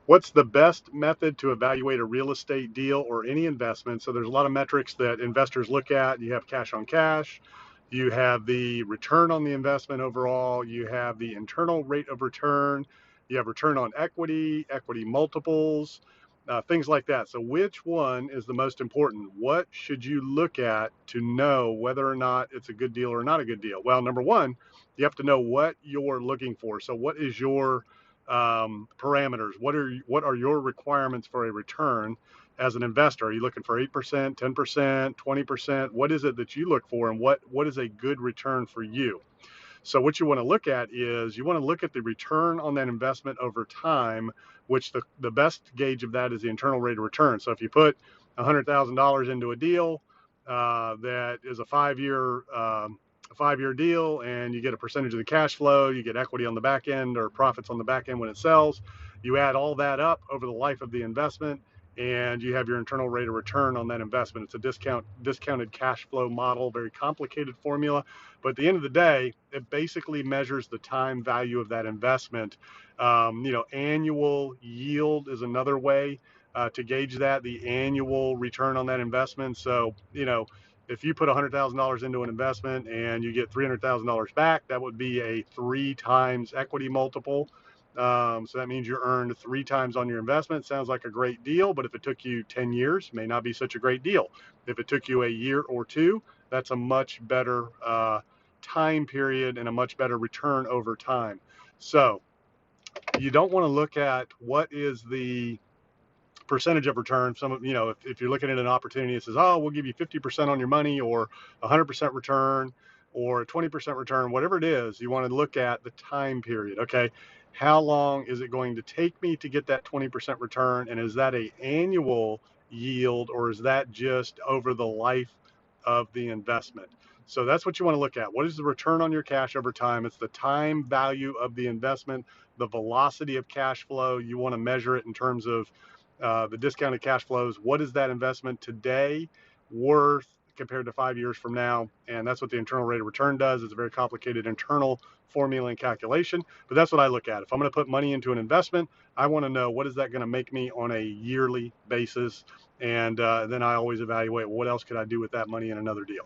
What's the best method to evaluate a real estate deal or any investment? So there's a lot of metrics that investors look at. You have cash on cash, you have the return on the investment overall, you have the internal rate of return, you have return on equity, equity multiples, things like that. So which one is the most important? What should you look at to know whether or not it's a good deal or not a good deal? Well, number one, you have to know what you're looking for. So what is your parameters? What are your requirements for a return as an investor? Are you looking for 8%, 10%, 20%? What is it that you look for, and what is a good return for you? So what you want to look at is you want to look at the return on that investment over time, which the best gauge of that is the internal rate of return. So if you put $100,000 into a deal that is a 5-year deal, and you get a percentage of the cash flow, you get equity on the back end or profits on the back end when it sells. You add all that up over the life of the investment, and you have your internal rate of return on that investment. It's a discounted cash flow model, very complicated formula, but at the end of the day, it basically measures the time value of that investment. Annual yield is another way to gauge that, the annual return on that investment. So, if you put $100,000 into an investment and you get $300,000 back, that would be a 3 times equity multiple. So that means you earned 3 times on your investment. Sounds like a great deal, but if it took you 10 years, may not be such a great deal. If it took you a year or two, that's a much better time period and a much better return over time. So you don't want to look at what is the percentage of return. If you're looking at an opportunity that says, oh, we'll give you 50% on your money, or 100% return, or a 20% return, whatever it is, you want to look at the time period. Okay, how long is it going to take me to get that 20% return? And is that a annual yield, or is that just over the life of the investment? So that's what you want to look at. What is the return on your cash over time? It's the time value of the investment, the velocity of cash flow. You want to measure it in terms of the discounted cash flows. What is that investment today worth compared to 5 years from now? And that's what the internal rate of return does. It's a very complicated internal formula and calculation, but that's what I look at. If I'm going to put money into an investment, I want to know what is that going to make me on a yearly basis, and then I always evaluate what else could I do with that money in another deal.